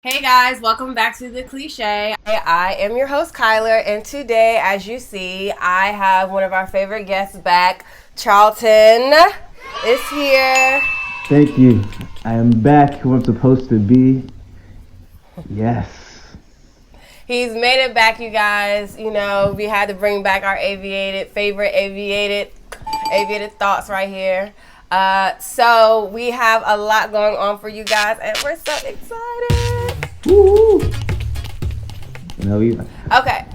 Hey guys, welcome back to The Cliche. I am your host, Kyler, and today, as you see, I have one of our favorite guests back. Charlton is here. Thank you. I am back where I'm supposed to be. Yes. He's made it back, you guys. You know, we had to bring back our aviated thoughts right here. So we have a lot going on for you guys, and we're so excited. Woo! You know, Okay.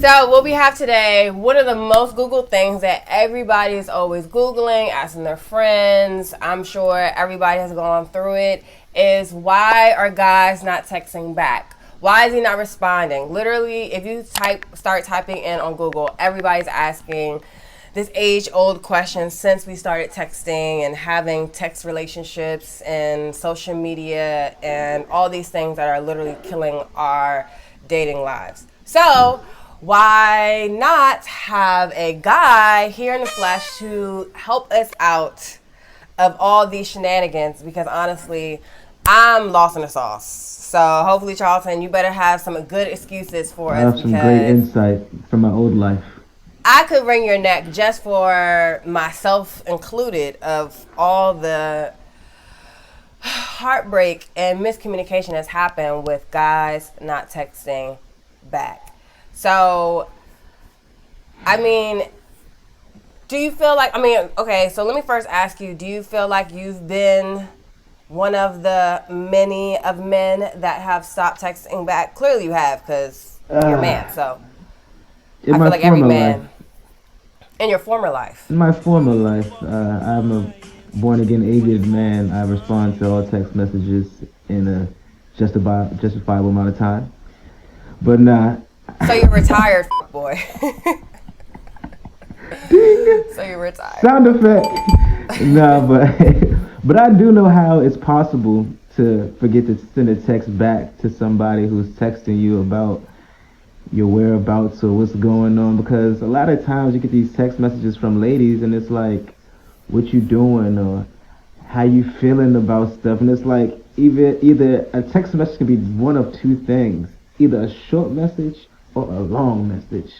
So what we have today, one of the most Googled things that everybody is always Googling, asking their friends, I'm sure everybody has gone through it, is why are guys not texting back? Why is he not responding? Literally, if you start typing in on Google, everybody's asking this age-old question since we started texting and having text relationships and social media and all these things that are literally killing our dating lives. So why not have a guy here in the flesh to help us out of all these shenanigans? Because honestly, I'm lost in the sauce. So hopefully, Charlton, you better have some good excuses for I us have some great because insight from my old life. I could wring your neck just for myself included of all the heartbreak and miscommunication that's happened with guys not texting back. So, I mean, do you feel like, okay, so let me first ask you, do you feel like you've been one of the many of men that have stopped texting back? Clearly you have, because you're a man, so In I my feel like every former man. life, In your former life. in my former life, I'm a born again aviated man. I respond to all text messages in a justifiable amount of time. But nah. So you're retired, boy. Ding! So you're retired. Sound effect. Nah, but but I do know how it's possible to forget to send a text back to somebody who's texting you about your whereabouts or what's going on, because a lot of times you get these text messages from ladies and it's like, what you doing or how you feeling about stuff, and it's like either a text message can be one of two things, either a short message or a long message,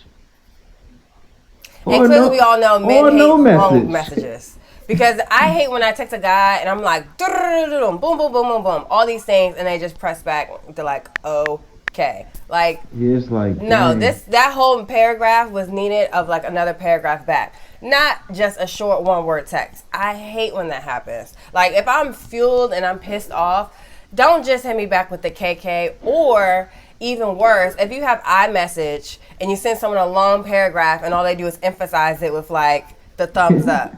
And or clearly, we all know men or hate no long message. messages. Because I hate when I text a guy and I'm like, boom, boom, boom, boom, boom, all these things, and they just press back. They're like, okay. Like, Yeah, it's like, no, dang. that whole paragraph was needed of like another paragraph back. Not just a short one word text. I hate when that happens. Like, if I'm fueled and I'm pissed off, don't just hit me back with the KK, or even worse, if you have iMessage and you send someone a long paragraph and all they do is emphasize it with like the thumbs up.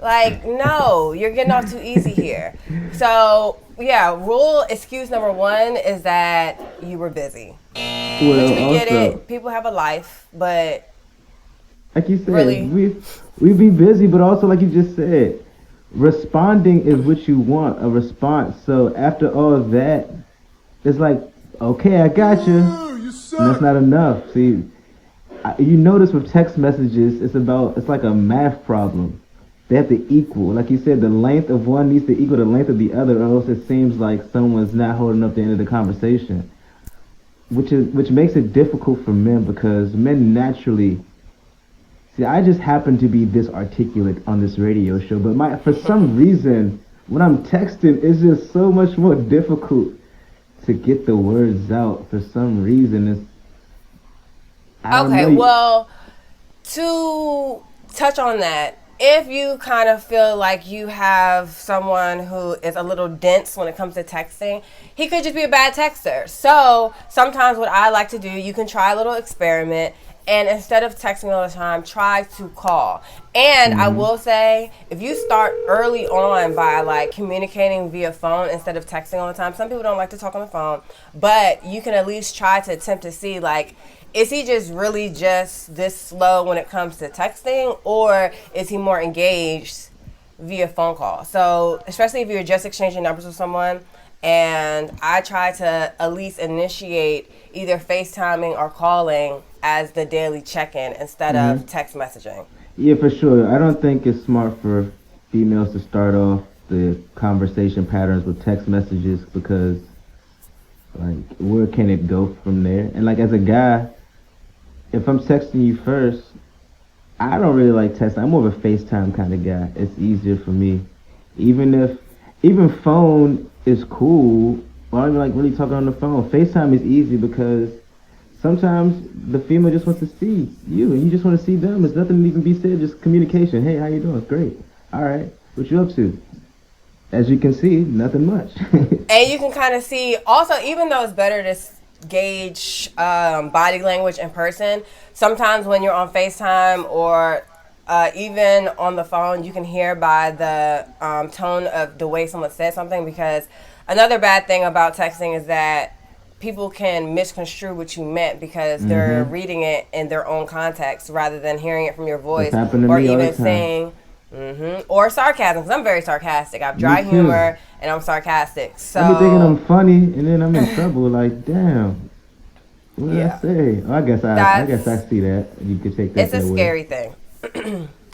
Like, no, you're getting off too easy here. So, yeah, excuse number one is that you were busy. Which Well, we get also, it. People have a life, but like you said, really, we be busy, but also like you just said, responding is what you want, a response. So after all that, it's like, okay, I got you, and that's not enough. See, you notice with text messages, it's like a math problem. They have to equal. Like you said, the length of one needs to equal the length of the other, or else it seems like someone's not holding up the end of the conversation. Which makes it difficult for men, because men naturally see. I just happen to be this articulate on this radio show, but my for some reason when I'm texting, it's just so much more difficult to get the words out. For some reason, it's I don't okay, know. well, to touch on that, if you kind of feel like you have someone who is a little dense when it comes to texting, he could just be a bad texter. So sometimes what I like to do, you can try a little experiment. And instead of texting all the time, try to call. And I Hmm. will say, if you start early on by like communicating via phone instead of texting all the time, some people don't like to talk on the phone, but you can at least try to attempt to see like, is he just really just this slow when it comes to texting, or is he more engaged via phone call? So especially if you're just exchanging numbers with someone, and I try to at least initiate either FaceTiming or calling as the daily check-in instead of Hmm. text messaging. Yeah, for sure. I don't think it's smart for females to start off the conversation patterns with text messages, because Like, where can it go from there? And like as a guy, if I'm texting you first, I don't really like texting. I'm more of a FaceTime kind of guy. It's easier for me. Even if even phone is cool, but I don't even like really talking on the phone. FaceTime is easy because sometimes the female just wants to see you and you just want to see them. There's nothing to even be said, just communication. Hey, how you doing? Great. All right. What you up to? As you can see, nothing much. And you can kind of see also, even though it's better to gauge body language in person, sometimes when you're on FaceTime or even on the phone, you can hear by the tone of the way someone says something. Because another bad thing about texting is that people can misconstrue what you meant because they're reading it in their own context rather than hearing it from your It's voice, happened to or me all the even time. saying or sarcasm, because I'm very sarcastic. I have Me dry too. humor and I'm sarcastic. I be thinking I'm So funny, and then I'm in trouble. Like, damn, what did I yeah, say? Oh, I guess I that's see that. You could take that it's a that way. scary thing.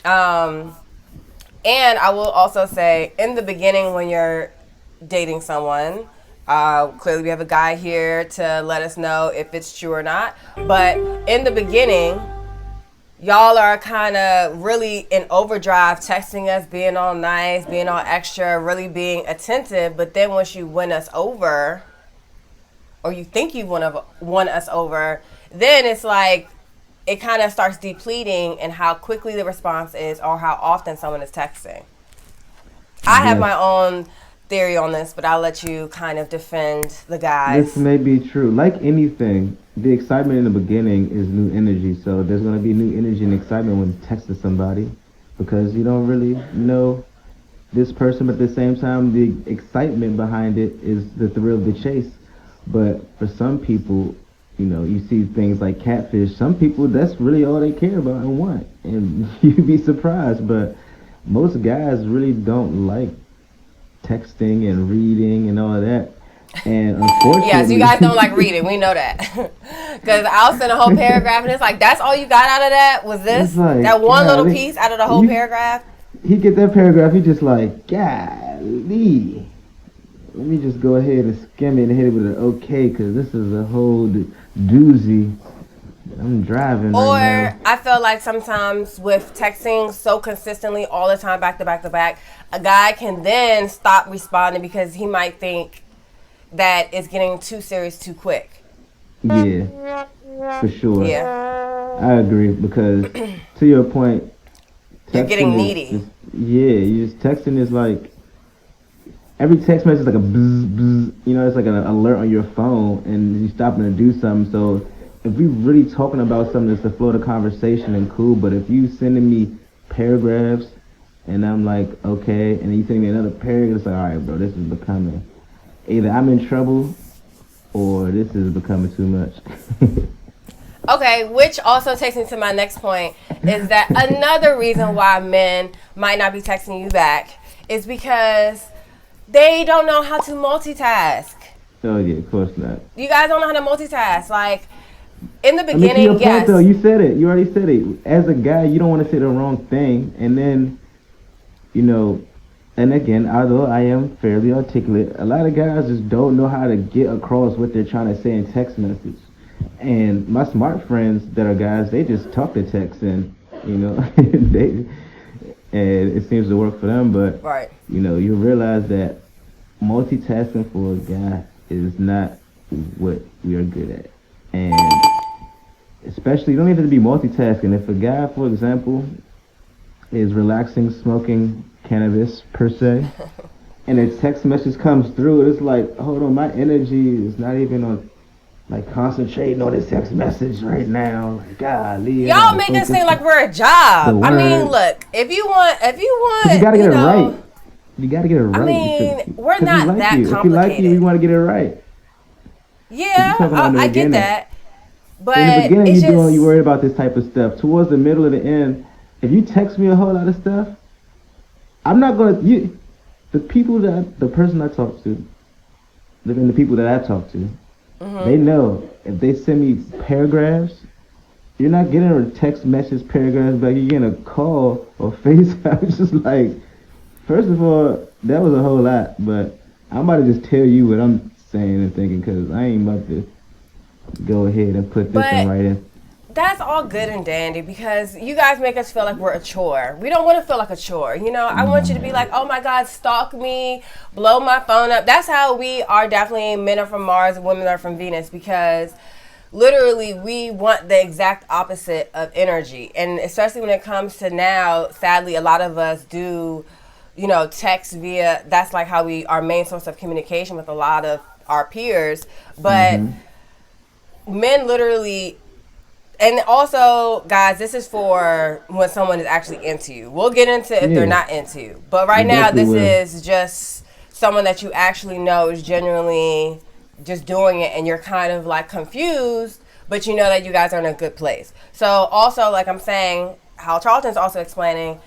um, and I will also say, in the beginning, when you're dating someone, clearly we have a guy here to let us know if it's true or not. But in the beginning, y'all are kind of really in overdrive, texting us, being all nice, being all extra, really being attentive. But then once you win us over, or you think you won us over, then it's like it kind of starts depleting in how quickly the response is or how often someone is texting. I have Yes, my own theory on this, but I'll let you kind of defend the this guys. may be true. Like anything, the excitement in the beginning is new energy. So there's gonna be new energy and excitement when texting somebody because you don't really know this person, but at the same time, the excitement behind it is the thrill of the chase. But for some people, you see things like catfish. Some people, that's really all they care about and want, and you'd be surprised. But most guys really don't like texting and reading and all of that. And Yes, you unfortunately, guys don't like reading. We know that. Because I'll send a whole paragraph and it's like, that's all you got out of that? Was it's this? That like, one little golly, piece out of the whole you paragraph? he get that paragraph, he just like, golly. Let me just go ahead and skim it and hit it with an okay, because this is a whole doozy. I'm driving right Or now. I feel like sometimes with texting so consistently all the time, back to back to back, a guy can then stop responding because he might think that it's getting too serious too quick. Yeah, for sure. Yeah. I agree because to your point, You're getting texting is needy. just yeah. You just texting is like every text message is like a bzz, bzz, it's like an alert on your phone, and you stopping to do something. So if we really talking about something that's the flow of the conversation and cool, but if you sending me paragraphs and I'm like okay, and then you sending me another paragraph, it's like all right, bro, this is becoming either I'm in trouble or this is becoming too much. Okay, which also takes me to my next point is that another reason why men might not be texting you back is because they don't know how to multitask. Oh yeah, of course not. You guys don't know how to multitask. Like, in the I mean, to your beginning, point though, yes. you said it. You already said it. As a guy, you don't want to say the wrong thing, and then, you know, and again, although I am fairly articulate, a lot of guys just don't know how to get across what they're trying to say in text message. And my smart friends that are guys, they just talk to text, and they and it seems to work for them. But Right. you realize that multitasking for a guy is not what we are good at, and especially you don't even have to be multitasking. If a guy, for example, is relaxing, smoking cannabis per se, and a text message comes through, it's like, hold on, my energy is not even on like concentrating on this text message right now. Like, golly, I Y'all gotta make it focus seem on like we're a the job. I mean, words. look, if you Cause you want, gotta get it right. You gotta get it I right because mean, we're cause we not like that you. If we like you, we complicated. want to get it right. Cause you Yeah, talking about in the I get beginning. that, In the but beginning, it's you just worried about this type of stuff. Towards the middle of the end, if you text me a whole lot of stuff, I'm not gonna you. The person I talk to, the people that I talk to, they know if they send me paragraphs, you're not getting a text message paragraphs back. You're getting a call or FaceTime. It's just like, first of all, that was a whole lot, but I'm about to just tell you what I'm saying and thinking, because I ain't about to go ahead and put this in But writing. that's all good and dandy because you guys make us feel like we're a chore. We don't want to feel like a chore. You know, I want you to be like, oh my God, stalk me, blow my phone up. That's how we are definitely men are from Mars, women are from Venus because literally we want the exact opposite of energy. And especially when it comes to now, sadly, a lot of us do, you know, text via, that's like how we, our main source of communication with a lot of our peers. But Mm-hmm. men literally, and also, guys, this is for when someone is actually into you. We'll get into if they're Yeah, not into you. But we right now, definitely this will. is just someone that you actually know is genuinely just doing it and you're kind of like confused, but you know that you guys are in a good place. So also, like I'm saying, how Charlton's also explaining,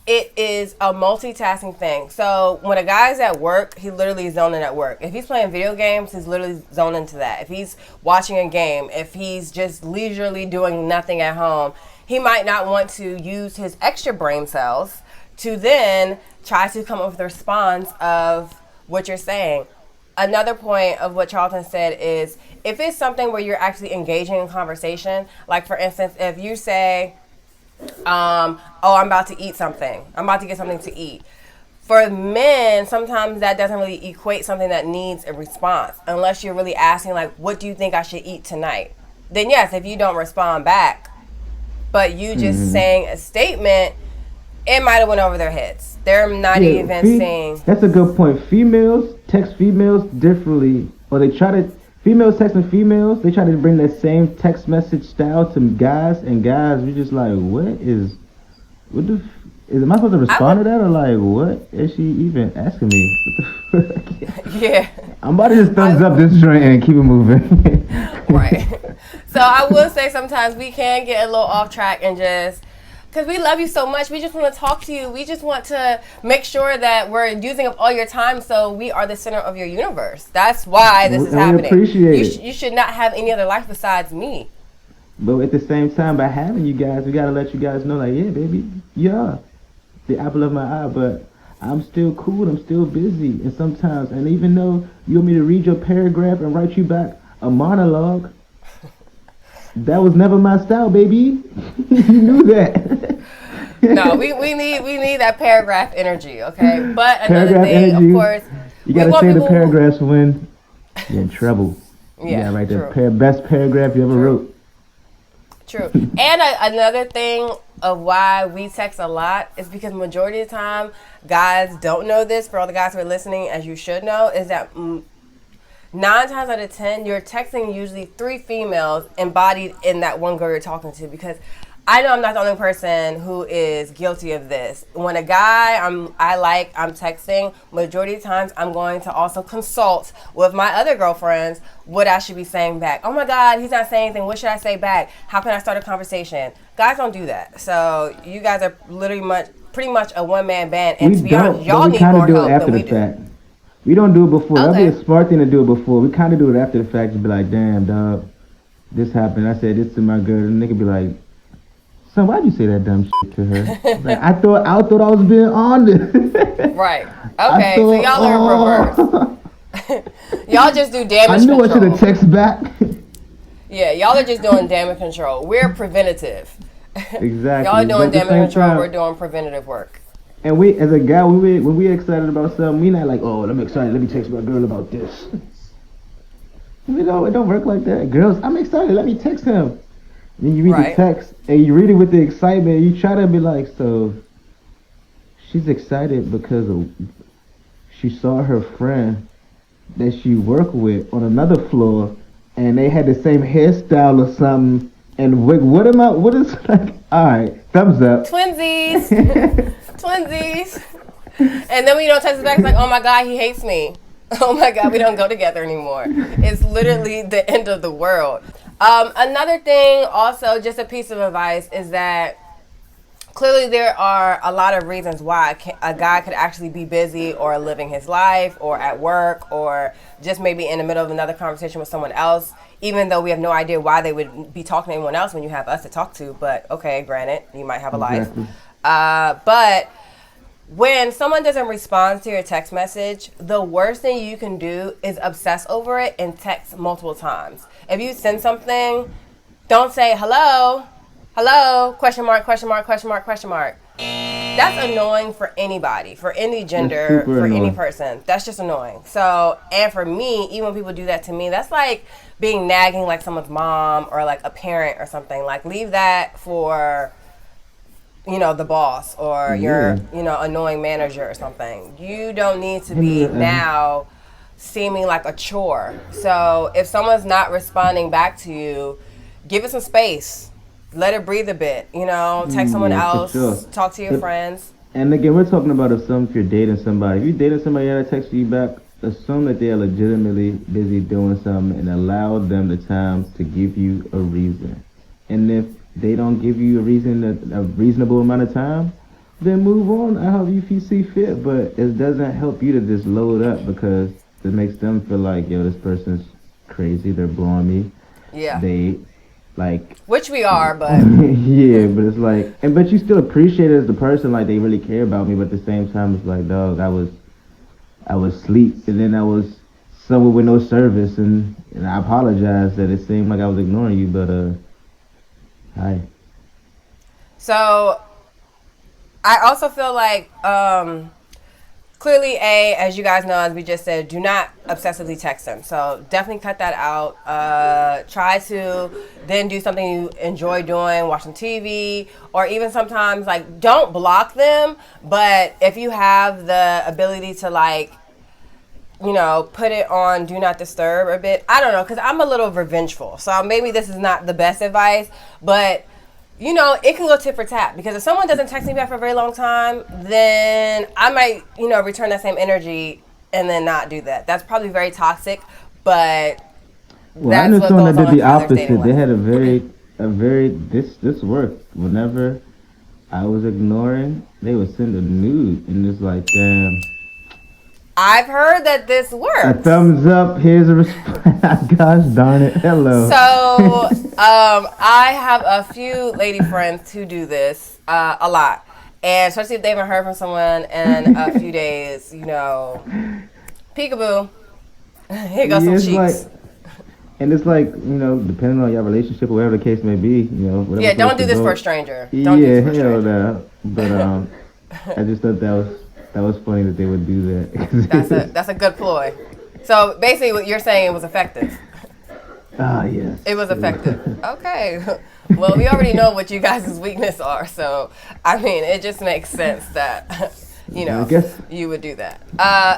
it is a multitasking thing. So when a guy's at work, he literally is zoning at work. If he's playing video games, he's literally zoning to that. If he's watching a game, if he's just leisurely doing nothing at home, he might not want to use his extra brain cells to then try to come up with a response of what you're saying. Another point of what Charlton said is if it's something where you're actually engaging in conversation, like for instance, if you say, oh, I'm about to eat something. I'm about to get something to eat. For men, sometimes that doesn't really equate something that needs a response unless you're really asking, like, what do you think I should eat tonight? Then, yes, if you don't respond back, but you just Mm-hmm. saying a statement, it might have went over their heads. They're not Yeah, even seeing. that's a good point. Females text females differently, or they try to females texting females. They try to bring that same text message style to guys, and guys, we just like, what the, is am I supposed to I respond would, to that, or like, what is she even asking me? What the fuck? yeah. I'm about to just thumbs I, up this joint and keep it moving. right. So I will say sometimes we can get a little off track and just because we love you so much, we just want to talk to you. We just want to make sure that we're using up all your time so we are the center of your universe. That's why this is And we happening. appreciate it. You should not have any other life besides me. But at the same time, by having you guys, we gotta let you guys know, like, yeah, baby, yeah, the apple of my eye. But I'm still cool. I'm still busy, and sometimes, and even though you want me to read your paragraph and write you back a monologue, that was never my style, baby. You knew that. No, we need that paragraph energy, okay? But another Paragraph thing, of energy. course, You we gotta want say the people. paragraphs when you're in trouble. You Yeah, gotta write the true. best paragraph you ever True. wrote. True. And another thing of why we text a lot is because majority of the time, guys don't know this. For all the guys who are listening, as you should know, is that 9 times out of 10, you're texting usually 3 females embodied in that one girl you're talking to. Because I know I'm not the only person who is guilty of this. When a guy I'm texting, majority of times I'm going to also consult with my other girlfriends what I should be saying back. Oh my God, he's not saying anything. What should I say back? How can I start a conversation? Guys don't do that. So you guys are literally pretty much a one-man band. And We to be honest, don't, but y'all we need kind of more do it help after than the we do. fact. We don't do it before. That'd be Okay. a smart thing to do it before. We kind of do it after the fact to be like, damn, dog, this happened. I said this to my girl. And the nigga be like, son, why'd you say that dumb shit to her? Like, I thought I was being honest. Right. I Okay, so y'all are in reverse. Y'all just do I damage knew I should control. have texted back. Yeah, y'all are just doing damage control. We're preventative. Exactly. Y'all are But doing at the damage same control. time, We're doing preventative work. and we, as a guy, when we excited about something, we not like, oh, I'm excited. Let me text my girl about this. We don't. It don't work like that. Girls, I'm excited. Let me text him. Then you read the Right. text and you read it with the excitement. You try to be like, so she's excited because she saw her friend that she worked with on another floor, and they had the same hairstyle or something. And what am I? What is like? All right, thumbs up. Twinsies. Twinsies. And then when you don't text us back, it's like, oh my God, he hates me. Oh my God, we don't go together anymore. It's literally the end of the world. Another thing, also, just a piece of advice, is that clearly there are a lot of reasons why a guy could actually be busy or living his life or at work or just maybe in the middle of another conversation with someone else, even though we have no idea why they would be talking to anyone else when you have us to talk to. But okay, granted, you might have a life. Exactly. But when someone doesn't respond to your text message, the worst thing you can do is obsess over it and text multiple times. If you send something, don't say hello, hello, question mark, question mark, question mark, question mark. That's annoying for anybody, for any gender, for any person. That's just annoying. So, and for me, even when people do that to me, that's like being nagging like someone's mom or like a parent or something. Like, leave that for, you know, the boss or your, you know, annoying manager or something. You don't need to be now seeming like a chore. So, if someone's not responding back to you, give it some space. Let it breathe a bit, you know, text someone else, sure. Talk to your friends. And again, we're talking about if you're dating somebody. If you're dating somebody that texts you back, assume that they are legitimately busy doing something and allow them the time to give you a reason. And if they don't give you a reasonable amount of time, then move on however you see fit. But it doesn't help you to just load up because it makes them feel like, yo, this person's crazy, they're blowing me. Yeah. They... like, which we are, but yeah, but it's like, but you still appreciate it as the person, like they really care about me. But at the same time, it's like, dog, I was asleep, and then I was somewhere with no service, and I apologize that it seemed like I was ignoring you, but hi. So, I also feel like, clearly, as you guys know, as we just said, do not obsessively text them. So definitely cut that out. Try to then do something you enjoy doing, watching TV, or even sometimes, like, don't block them. But if you have the ability to, like, you know, put it on do not disturb a bit. I don't know, because I'm a little revengeful. So maybe this is not the best advice, but... you know, it can go tit for tat because if someone doesn't text me back for a very long time, then I might, you know, return that same energy and then not do that. That's probably very toxic, but I knew someone that did the opposite. They had this worked. Whenever I was ignoring, they would send a nude, and it's like, damn. I've heard that this works. A thumbs up. Here's a response. Gosh darn it. Hello. So, I have a few lady friends who do this a lot. And especially if they haven't heard from someone in a few days, you know, peekaboo. Here goes some cheeks. And it's like, you know, depending on your relationship or whatever the case may be, you know. Yeah, don't do this for a stranger. Don't do this for a stranger. No. But I just thought that was funny that they would do that. That's a good ploy. So basically, what you're saying, it was effective. Yes. It was effective. Okay. Well, we already know what you guys' weaknesses are, so I mean, it just makes sense that you know you would do that.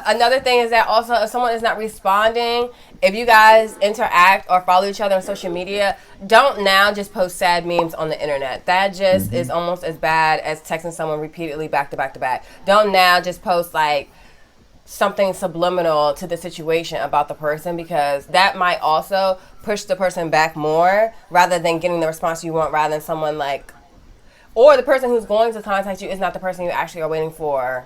Another thing is that also, if someone is not responding, if you guys interact or follow each other on social media, don't now just post sad memes on the internet. That just is almost as bad as texting someone repeatedly back to back to back. Don't now just post like something subliminal to the situation about the person, because that might also push the person back more rather than getting the response you want, rather than someone like, or the person who's going to contact you is not the person you actually are waiting for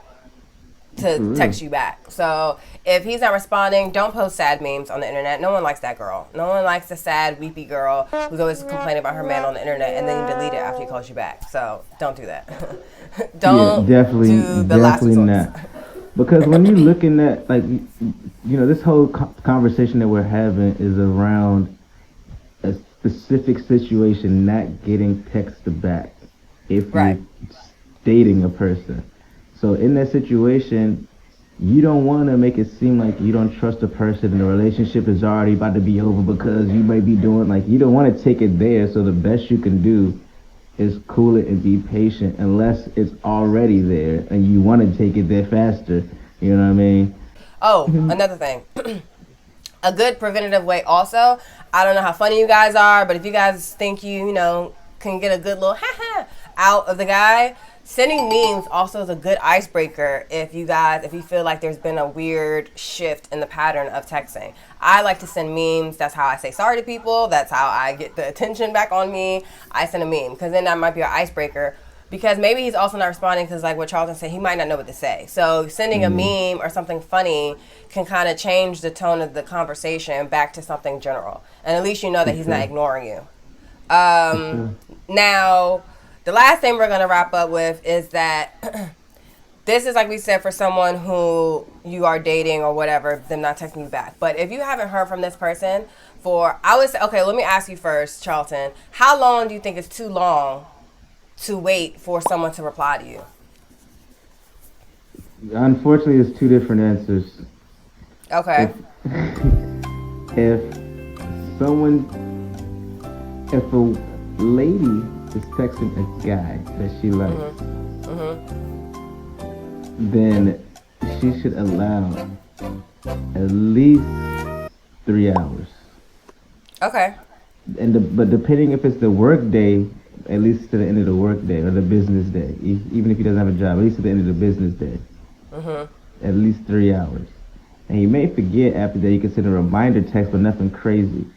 to text you back. So if he's not responding, don't post sad memes on the internet. No one likes that girl. No one likes the sad, weepy girl who's always complaining about her man on the internet and then you delete it after he calls you back. So don't do that. Don't do the last resort. Not. Because when you're looking at, like, you know, this whole conversation that we're having is around a specific situation, not getting texted back if you're dating a person. So in that situation, you don't want to make it seem like you don't trust a person and the relationship is already about to be over because you may be doing, like, you don't want to take it there. So the best you can do is cool it and be patient unless it's already there and you want to take it there faster. You know what I mean? Oh, another thing. A good preventative way also, I don't know how funny you guys are, but if you guys think you know, can get a good little ha-ha out of the guy, sending memes also is a good icebreaker if you feel like there's been a weird shift in the pattern of texting. I like to send memes. That's how I say sorry to people. That's how I get the attention back on me. I send a meme because then that might be an icebreaker, because maybe he's also not responding because, like what Charlton said, he might not know what to say. So sending a meme or something funny can kind of change the tone of the conversation back to something general. And at least you know that he's not ignoring you. Now, the last thing we're going to wrap up with is that this is like we said for someone who you are dating or whatever, them not texting you back. But if you haven't heard from this person I would say, okay, let me ask you first, Charlton. How long do you think is too long to wait for someone to reply to you? Unfortunately, it's two different answers. Okay. If someone, if a lady is texting a guy that she likes, then she should allow at least 3 hours. Okay. But depending if it's the work day, at least to the end of the work day or the business day, even if he doesn't have a job, at least to the end of the business day, at least 3 hours. And you may forget after that. You can send a reminder text, but nothing crazy.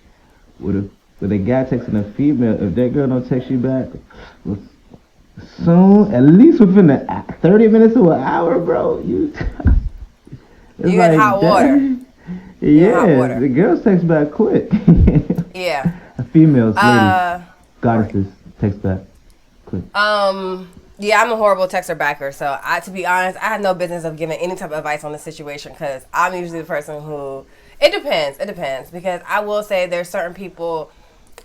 With a guy texting a female, if that girl don't text you back soon, at least within the 30 minutes to an hour, bro, you in hot water. Yeah, the girls text back quick. Yeah. Females, ladies, goddesses, text back quick. Yeah, I'm a horrible texter backer. So to be honest, I have no business of giving any type of advice on the situation because I'm usually the person who. It depends because I will say there's certain people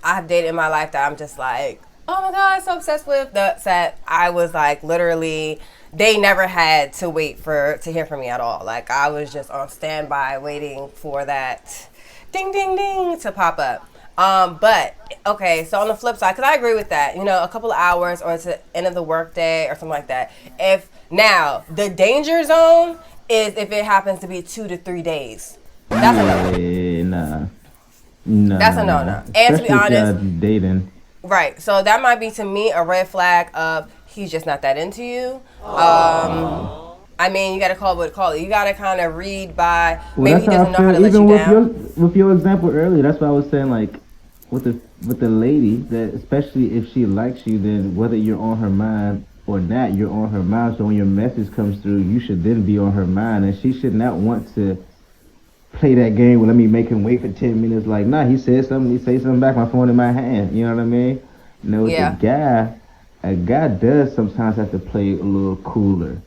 I have dated in my life that I'm just like, oh my god, so obsessed with that I was like literally. They never had to wait to hear from me at all. Like I was just on standby waiting for that ding ding ding to pop up. But okay, so on the flip side, because I agree with that, a couple of hours or it's the end of the workday or something like that. If now the danger zone is if it happens to be 2 to 3 days, that's a no. Nah. That's a no. And to be honest, dating. Right. So that might be to me a red flag of he's just not that into you. I mean, you got to call it. You got to kind of read by maybe he doesn't know how to let you down. With your example earlier, that's why I was saying like with the lady that especially if she likes you, then whether you're on her mind or not, you're on her mind. So when your message comes through, you should then be on her mind, and she should not want to play that game. Well, let me make him wait for 10 minutes. Like, nah, he said something. He say something back. My phone in my hand. You know what I mean? A guy does sometimes have to play a little cooler,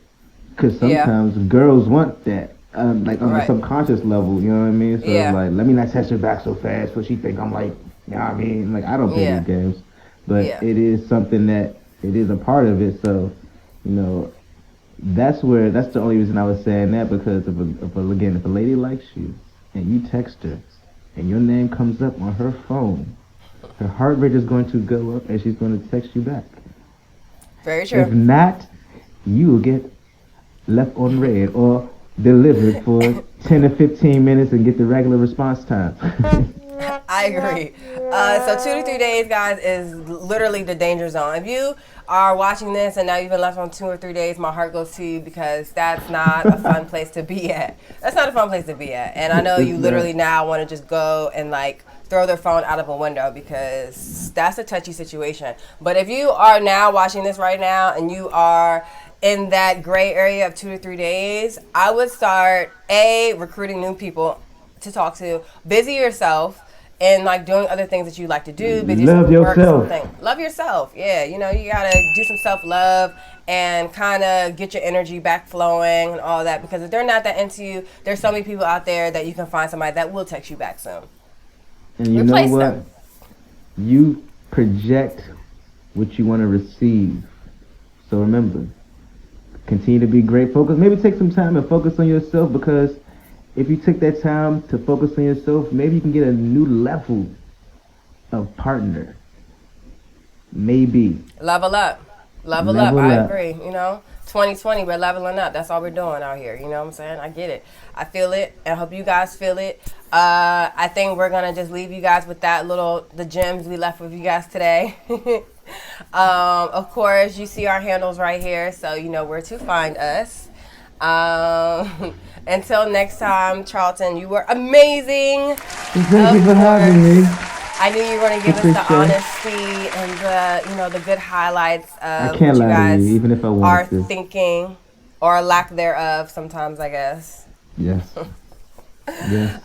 because sometimes girls want that, like on a subconscious level. You know what I mean? So like, let me not text her back so fast, but she think I'm like, you know what I mean? Like I don't play these games, but it is something that it is a part of it. So, that's the only reason I was saying that, because if a lady likes you and you text her and your name comes up on her phone, her heart rate is going to go up and she's going to text you back. Very true. If not, you will get left on red or delivered for 10 to 15 minutes and get the regular response time. I agree. So 2 to 3 days, guys, is literally the danger zone. If you are watching this and now you've been left on 2 or 3 days, my heart goes to you because that's not a fun place to be at. That's not a fun place to be at. And I know you literally now want to just go and like throw their phone out of a window because that's a touchy situation. But if you are now watching this right now and you are in that gray area of 2 to 3 days, I would start recruiting new people to talk to, busy yourself, and like doing other things that you like to do. Busy Love yourself. Love yourself. Yeah, you gotta do some self-love and kind of get your energy back flowing and all that. Because if they're not that into you, there's so many people out there that you can find somebody that will text you back soon. And you know what? You project what you want to receive. So remember, continue to be great. Focus. Maybe take some time and focus on yourself, because if you take that time to focus on yourself, maybe you can get a new level of partner. Maybe. Level up. I agree. 2020, we're leveling up. That's all we're doing out here. You know what I'm saying? I get it. I feel it. I hope you guys feel it. I think we're going to just leave you guys with the gems we left with you guys today. Of course, you see our handles right here, so you know where to find us. Until next time, Charlton, you were amazing. Thank you for having me. I knew you were going to give us the honesty and the good highlights of what you guys even if I are thinking, or lack thereof sometimes, I guess. Yes. Yes.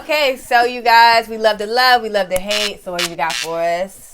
Okay, so you guys, we love to love, we love to hate. So what you got for us?